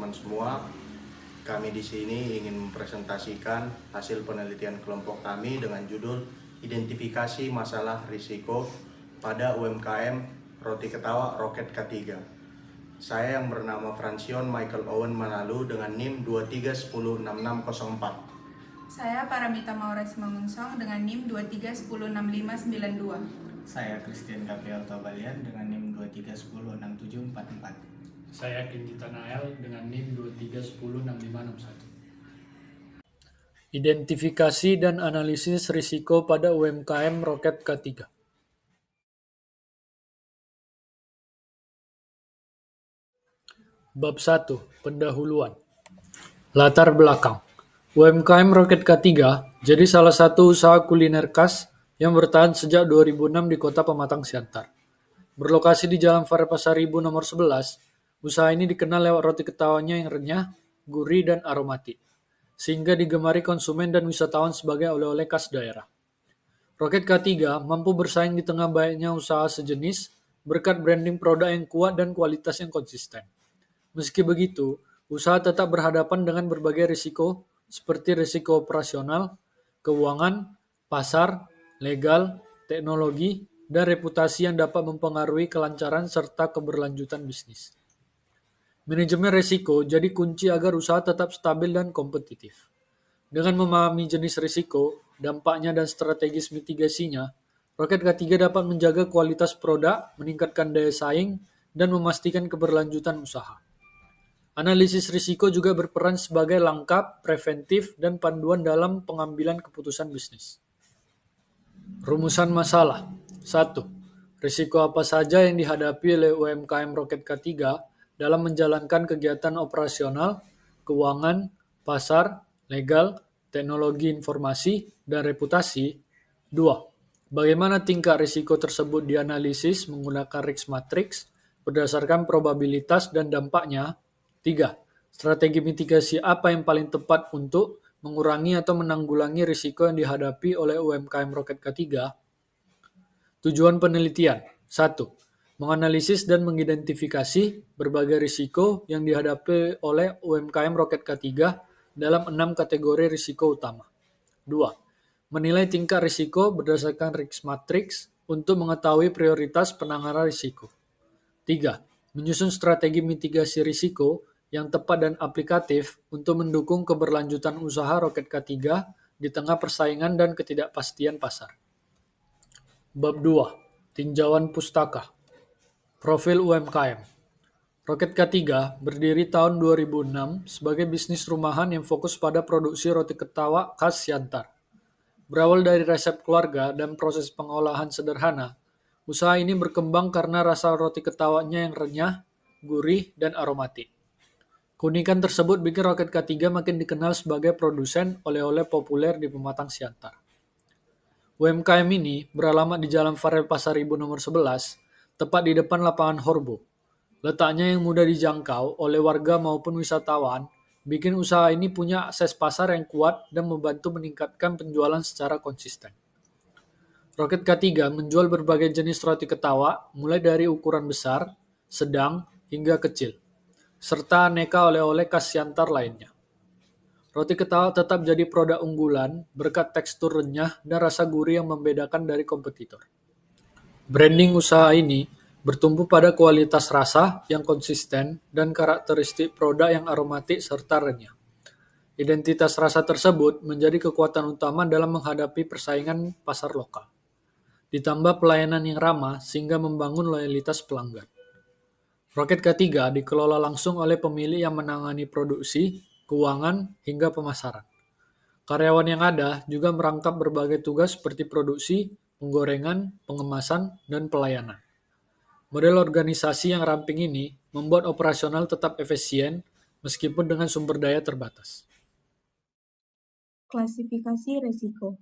teman-teman semua. Kami di sini ingin mempresentasikan hasil penelitian kelompok kami dengan judul Identifikasi Masalah Risiko pada UMKM Roti Ketawa Roket K3. Saya yang bernama Francion Michael Owen Manalu dengan NIM 23106604. Saya Paramita Maura Simangunsong dengan NIM 23106592. Saya Christian Gabriel Tobalian dengan NIM 23106744. Saya Kendita Nael dengan NIM 23106561. Identifikasi dan analisis risiko pada UMKM Roket K3. Bab 1. Pendahuluan. Latar belakang. UMKM Roket K3 jadi salah satu usaha kuliner khas yang bertahan sejak 2006 di kota Pematang Siantar. Berlokasi di Jalan Fare Pasaribu nomor 11, usaha ini dikenal lewat roti ketawanya yang renyah, gurih, dan aromatik, sehingga digemari konsumen dan wisatawan sebagai oleh-oleh khas daerah. Roket K3 mampu bersaing di tengah banyaknya usaha sejenis berkat branding produk yang kuat dan kualitas yang konsisten. Meski begitu, usaha tetap berhadapan dengan berbagai risiko seperti risiko operasional, keuangan, pasar, legal, teknologi, dan reputasi yang dapat mempengaruhi kelancaran serta keberlanjutan bisnis. Manajemen risiko jadi kunci agar usaha tetap stabil dan kompetitif. Dengan memahami jenis risiko, dampaknya, dan strategis mitigasinya, Roket K3 dapat menjaga kualitas produk, meningkatkan daya saing, dan memastikan keberlanjutan usaha. Analisis risiko juga berperan sebagai langkah preventif dan panduan dalam pengambilan keputusan bisnis. Rumusan masalah. 1. Risiko apa saja yang dihadapi oleh UMKM Roket K3 dalam menjalankan kegiatan operasional, keuangan, pasar, legal, teknologi informasi, dan reputasi. 2. Bagaimana tingkat risiko tersebut dianalisis menggunakan risk matrix berdasarkan probabilitas dan dampaknya. 3. Strategi mitigasi apa yang paling tepat untuk mengurangi atau menanggulangi risiko yang dihadapi oleh UMKM Roket K3? Tujuan penelitian. 1. Menganalisis dan mengidentifikasi berbagai risiko yang dihadapi oleh UMKM Roket K3 dalam 6 kategori risiko utama. 2. Menilai tingkat risiko berdasarkan risk matrix untuk mengetahui prioritas penanganan risiko. 3. Menyusun strategi mitigasi risiko yang tepat dan aplikatif untuk mendukung keberlanjutan usaha Roket K3 di tengah persaingan dan ketidakpastian pasar. Bab 2. Tinjauan pustaka. Profil UMKM. Roket K3 berdiri tahun 2006 sebagai bisnis rumahan yang fokus pada produksi roti ketawa khas Siantar. Berawal dari resep keluarga dan proses pengolahan sederhana, usaha ini berkembang karena rasa roti ketawanya yang renyah, gurih, dan aromatik. Keunikan tersebut bikin Roket K3 makin dikenal sebagai produsen oleh-oleh populer di Pematang Siantar. UMKM ini beralamat di Jalan Fare Pasaribu nomor 11, tepat di depan lapangan Horbo. Letaknya yang mudah dijangkau oleh warga maupun wisatawan, bikin usaha ini punya akses pasar yang kuat dan membantu meningkatkan penjualan secara konsisten. Roket K3 menjual berbagai jenis roti ketawa, mulai dari ukuran besar, sedang, hingga kecil, serta aneka oleh-oleh khas Siantar lainnya. Roti ketawa tetap jadi produk unggulan berkat tekstur renyah dan rasa gurih yang membedakan dari kompetitor. Branding usaha ini bertumbuh pada kualitas rasa yang konsisten dan karakteristik produk yang aromatik serta renyah. Identitas rasa tersebut menjadi kekuatan utama dalam menghadapi persaingan pasar lokal. Ditambah pelayanan yang ramah sehingga membangun loyalitas pelanggan. Roket K3 dikelola langsung oleh pemilik yang menangani produksi, keuangan, hingga pemasaran. Karyawan yang ada juga merangkap berbagai tugas seperti produksi, penggorengan, pengemasan, dan pelayanan. Model organisasi yang ramping ini membuat operasional tetap efisien meskipun dengan sumber daya terbatas. Klasifikasi risiko.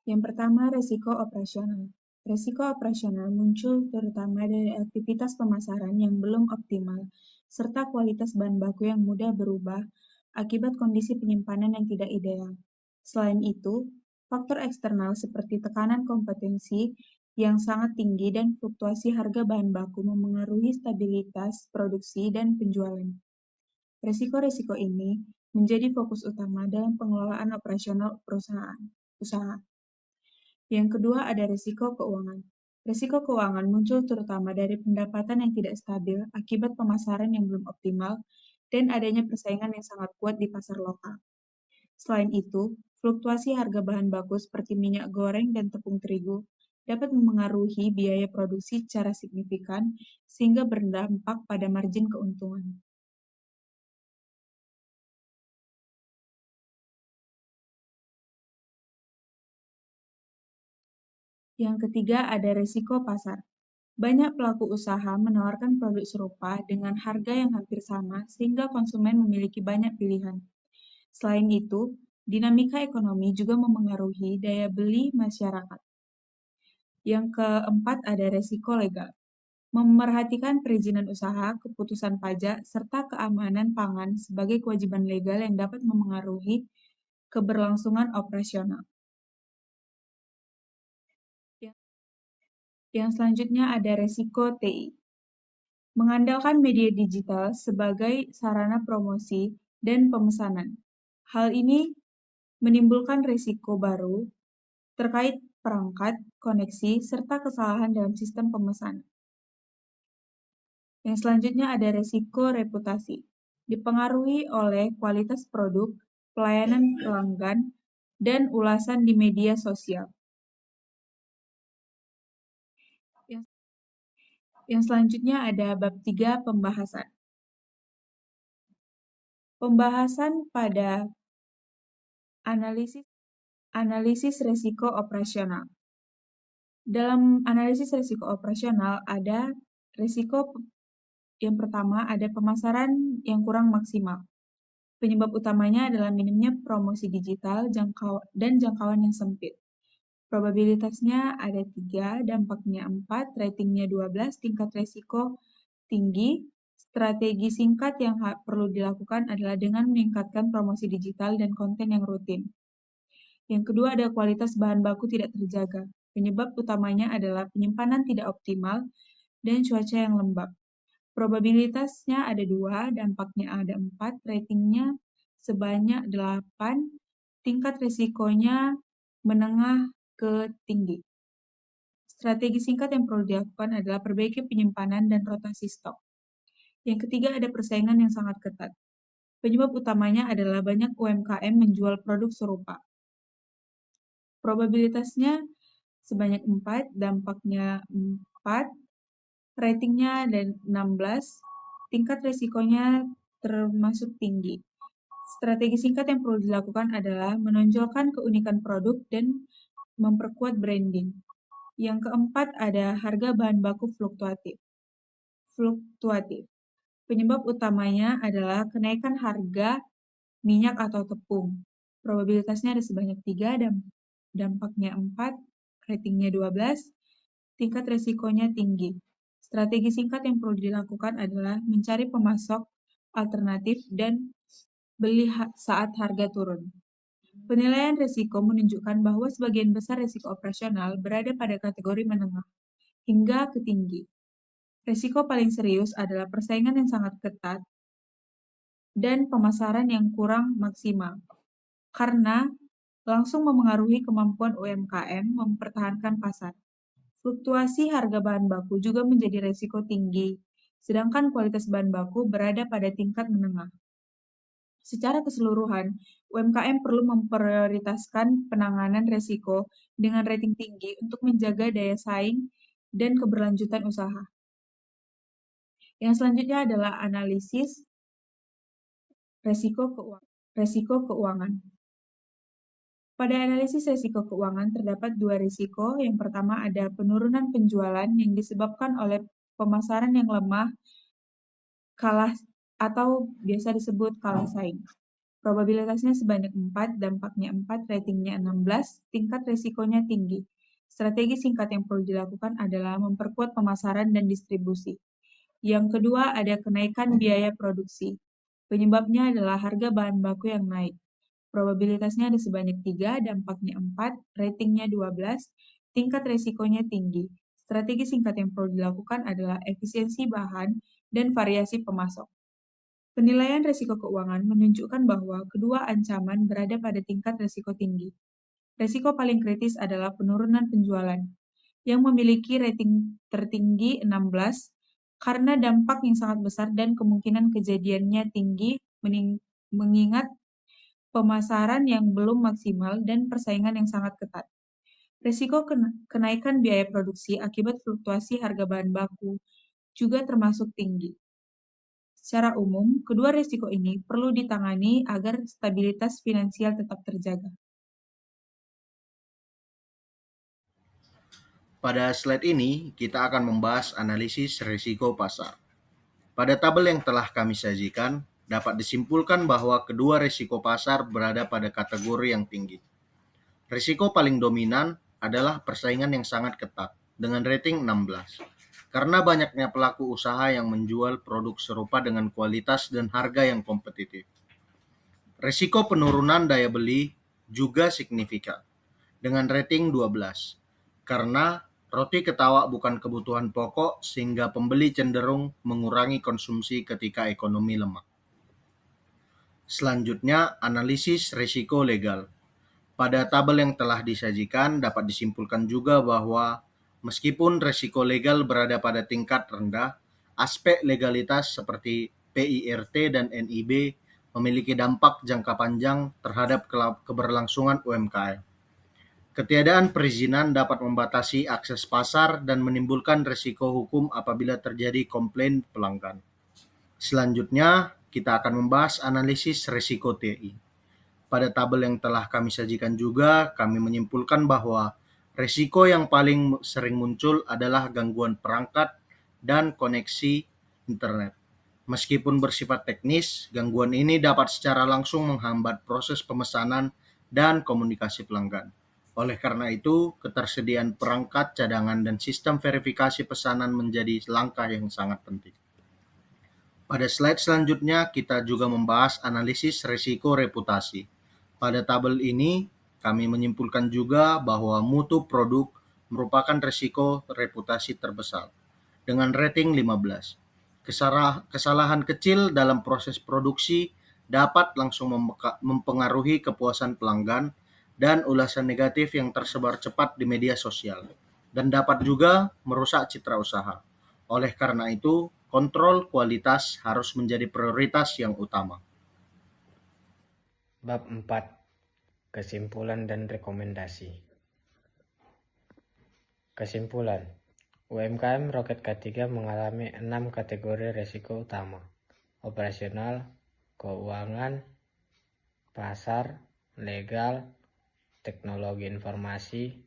Yang pertama, risiko operasional. Risiko operasional muncul terutama dari aktivitas pemasaran yang belum optimal, serta kualitas bahan baku yang mudah berubah akibat kondisi penyimpanan yang tidak ideal. Selain itu, faktor eksternal seperti tekanan kompetensi yang sangat tinggi dan fluktuasi harga bahan baku memengaruhi stabilitas produksi dan penjualan. Risiko-risiko ini menjadi fokus utama dalam pengelolaan operasional usaha. Yang kedua ada risiko keuangan. Risiko keuangan muncul terutama dari pendapatan yang tidak stabil akibat pemasaran yang belum optimal dan adanya persaingan yang sangat kuat di pasar lokal. Selain itu, fluktuasi harga bahan baku seperti minyak goreng dan tepung terigu dapat memengaruhi biaya produksi secara signifikan sehingga berdampak pada margin keuntungan. Yang ketiga ada risiko pasar. Banyak pelaku usaha menawarkan produk serupa dengan harga yang hampir sama sehingga konsumen memiliki banyak pilihan. Selain itu, dinamika ekonomi juga memengaruhi daya beli masyarakat. Yang keempat ada resiko legal. Memerhatikan perizinan usaha, keputusan pajak, serta keamanan pangan sebagai kewajiban legal yang dapat memengaruhi keberlangsungan operasional. Yang selanjutnya ada resiko TI. Mengandalkan media digital sebagai sarana promosi dan pemesanan. Hal ini menimbulkan risiko baru terkait perangkat, koneksi, serta kesalahan dalam sistem pemesanan. Yang selanjutnya ada resiko reputasi. Dipengaruhi oleh kualitas produk, pelayanan pelanggan, dan ulasan di media sosial. Yang selanjutnya ada bab 3 pembahasan. Pembahasan pada analisis risiko operasional. Dalam analisis risiko operasional ada risiko yang pertama ada pemasaran yang kurang maksimal. Penyebab utamanya adalah minimnya promosi digital dan jangkauan yang sempit. Probabilitasnya ada 3, dampaknya 4, ratingnya 12, tingkat resiko tinggi. Strategi singkat yang perlu dilakukan adalah dengan meningkatkan promosi digital dan konten yang rutin. Yang kedua ada kualitas bahan baku tidak terjaga. Penyebab utamanya adalah penyimpanan tidak optimal dan cuaca yang lembab. Probabilitasnya ada 2, dampaknya ada 4, ratingnya sebanyak 8, tingkat risikonya menengah ke tinggi. Strategi singkat yang perlu dilakukan adalah perbaiki penyimpanan dan rotasi stok. Yang ketiga ada persaingan yang sangat ketat. Penyebab utamanya adalah banyak UMKM menjual produk serupa. Probabilitasnya sebanyak 4, dampaknya 4, ratingnya ada 16, tingkat risikonya termasuk tinggi. Strategi singkat yang perlu dilakukan adalah menonjolkan keunikan produk dan memperkuat branding. Yang keempat ada harga bahan baku fluktuatif. Penyebab utamanya adalah kenaikan harga minyak atau tepung. Probabilitasnya ada sebanyak 3, dampaknya 4, ratingnya 12, tingkat risikonya tinggi. Strategi singkat yang perlu dilakukan adalah mencari pemasok alternatif dan beli saat harga turun. Penilaian risiko menunjukkan bahwa sebagian besar risiko operasional berada pada kategori menengah hingga ke tinggi. Risiko paling serius adalah persaingan yang sangat ketat dan pemasaran yang kurang maksimal, karena langsung memengaruhi kemampuan UMKM mempertahankan pasar. Fluktuasi harga bahan baku juga menjadi risiko tinggi, sedangkan kualitas bahan baku berada pada tingkat menengah. Secara keseluruhan, UMKM perlu memprioritaskan penanganan risiko dengan rating tinggi untuk menjaga daya saing dan keberlanjutan usaha. Yang selanjutnya adalah analisis risiko keuangan. Pada analisis risiko keuangan terdapat 2 risiko. Yang pertama ada penurunan penjualan yang disebabkan oleh pemasaran yang lemah, kalah atau biasa disebut kalah saing. Probabilitasnya sebanyak 4, dampaknya 4, ratingnya 16, tingkat risikonya tinggi. Strategi singkat yang perlu dilakukan adalah memperkuat pemasaran dan distribusi. Yang kedua ada kenaikan biaya produksi. Penyebabnya adalah harga bahan baku yang naik. Probabilitasnya ada sebanyak 3, dampaknya 4, ratingnya 12, tingkat risikonya tinggi. Strategi singkat yang perlu dilakukan adalah efisiensi bahan dan variasi pemasok. Penilaian risiko keuangan menunjukkan bahwa kedua ancaman berada pada tingkat risiko tinggi. Risiko paling kritis adalah penurunan penjualan, yang memiliki rating tertinggi 16 karena dampak yang sangat besar dan kemungkinan kejadiannya tinggi mengingat pemasaran yang belum maksimal dan persaingan yang sangat ketat. Risiko kenaikan biaya produksi akibat fluktuasi harga bahan baku juga termasuk tinggi. Secara umum, kedua risiko ini perlu ditangani agar stabilitas finansial tetap terjaga. Pada slide ini, kita akan membahas analisis risiko pasar. Pada tabel yang telah kami sajikan, dapat disimpulkan bahwa kedua risiko pasar berada pada kategori yang tinggi. Risiko paling dominan adalah persaingan yang sangat ketat, dengan rating 16. Karena banyaknya pelaku usaha yang menjual produk serupa dengan kualitas dan harga yang kompetitif. Risiko penurunan daya beli juga signifikan, dengan rating 12. Karena roti ketawa bukan kebutuhan pokok sehingga pembeli cenderung mengurangi konsumsi ketika ekonomi lemah. Selanjutnya, analisis risiko legal. Pada tabel yang telah disajikan dapat disimpulkan juga bahwa meskipun risiko legal berada pada tingkat rendah, aspek legalitas seperti PIRT dan NIB memiliki dampak jangka panjang terhadap keberlangsungan UMKM. Ketiadaan perizinan dapat membatasi akses pasar dan menimbulkan risiko hukum apabila terjadi komplain pelanggan. Selanjutnya, kita akan membahas analisis risiko TI. Pada tabel yang telah kami sajikan juga, kami menyimpulkan bahwa risiko yang paling sering muncul adalah gangguan perangkat dan koneksi internet. Meskipun bersifat teknis, gangguan ini dapat secara langsung menghambat proses pemesanan dan komunikasi pelanggan. Oleh karena itu, ketersediaan perangkat cadangan dan sistem verifikasi pesanan menjadi langkah yang sangat penting. Pada slide selanjutnya, kita juga membahas analisis risiko reputasi. Pada tabel ini, kami menyimpulkan juga bahwa mutu produk merupakan risiko reputasi terbesar, dengan rating 15. Kesalahan kecil dalam proses produksi dapat langsung mempengaruhi kepuasan pelanggan dan ulasan negatif yang tersebar cepat di media sosial, dan dapat juga merusak citra usaha. Oleh karena itu, kontrol kualitas harus menjadi prioritas yang utama. Bab 4. Kesimpulan dan rekomendasi. Kesimpulan. UMKM Roket K3 mengalami 6 kategori risiko utama: operasional, keuangan, pasar, legal, teknologi informasi,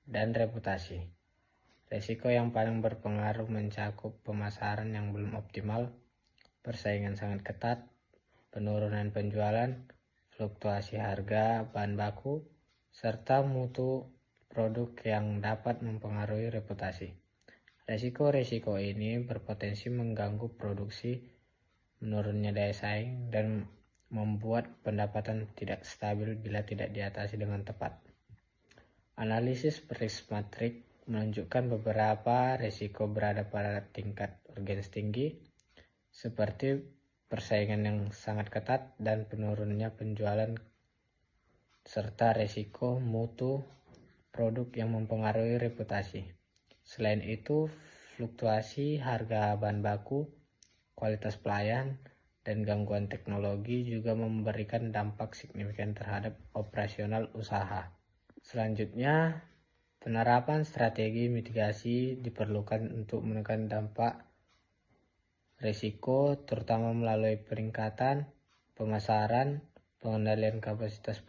dan reputasi. Risiko yang paling berpengaruh mencakup pemasaran yang belum optimal, persaingan sangat ketat, penurunan penjualan, fluktuasi harga bahan baku, serta mutu produk yang dapat mempengaruhi reputasi. Risiko-risiko ini berpotensi mengganggu produksi, menurunnya daya saing, dan membuat pendapatan tidak stabil bila tidak diatasi dengan tepat. Analisis risk matrix menunjukkan beberapa risiko berada pada tingkat urgensi tinggi, seperti persaingan yang sangat ketat dan penurunnya penjualan, serta risiko mutu produk yang mempengaruhi reputasi. Selain itu, fluktuasi harga bahan baku, kualitas pelayan, dan gangguan teknologi juga memberikan dampak signifikan terhadap operasional usaha. Selanjutnya, penerapan strategi mitigasi diperlukan untuk menekan dampak risiko, terutama melalui peningkatan pemasaran, pengendalian kualitas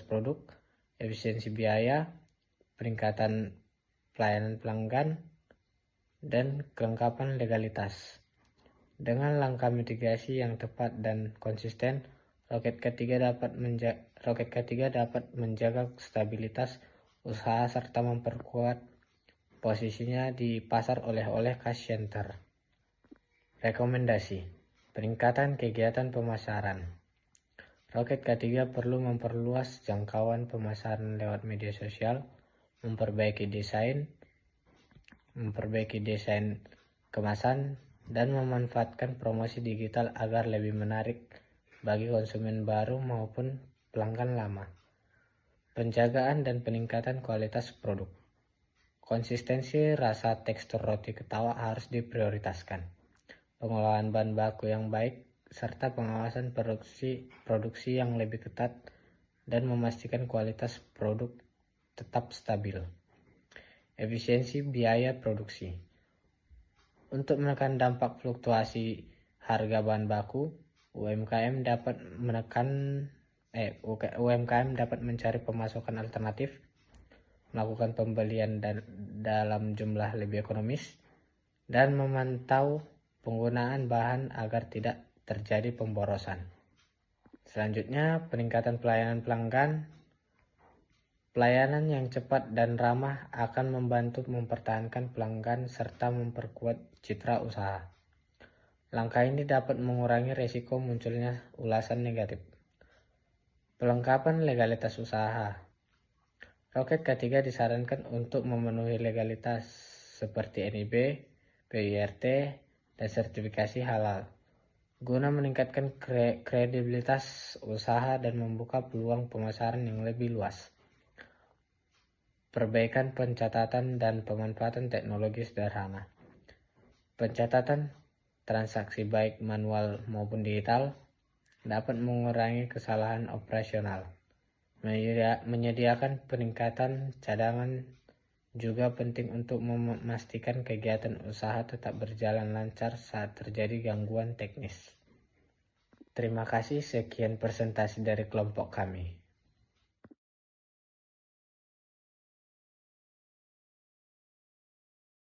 produk, efisiensi biaya, peningkatan pelayanan pelanggan, dan kelengkapan legalitas. Dengan langkah mitigasi yang tepat dan konsisten, Roket K3 dapat menjaga stabilitas usaha serta memperkuat posisinya di pasar oleh-oleh cash center. Rekomendasi: peningkatan kegiatan pemasaran. Roket K3 perlu memperluas jangkauan pemasaran lewat media sosial, memperbaiki desain kemasan, dan memanfaatkan promosi digital agar lebih menarik bagi konsumen baru maupun pelanggan lama. Penjagaan dan peningkatan kualitas produk. Konsistensi rasa tekstur roti ketawa harus diprioritaskan. Pengolahan bahan baku yang baik serta pengawasan produksi yang lebih ketat dan memastikan kualitas produk tetap stabil. Efisiensi biaya produksi. Untuk menekan dampak fluktuasi harga bahan baku, UMKM dapat mencari pemasukan alternatif, melakukan pembelian dalam jumlah lebih ekonomis, dan memantau penggunaan bahan agar tidak terjadi pemborosan. Selanjutnya, peningkatan pelayanan pelanggan. Pelayanan yang cepat dan ramah akan membantu mempertahankan pelanggan serta memperkuat citra usaha. Langkah ini dapat mengurangi risiko munculnya ulasan negatif. Pelengkapan legalitas usaha. Roket K3 disarankan untuk memenuhi legalitas seperti NIB, PIRT, dan sertifikasi halal, guna meningkatkan kredibilitas usaha dan membuka peluang pemasaran yang lebih luas. Perbaikan pencatatan dan pemanfaatan teknologi sederhana. Pencatatan transaksi baik manual maupun digital dapat mengurangi kesalahan operasional. Menyediakan peningkatan cadangan juga penting untuk memastikan kegiatan usaha tetap berjalan lancar saat terjadi gangguan teknis. Terima kasih, sekian presentasi dari kelompok kami.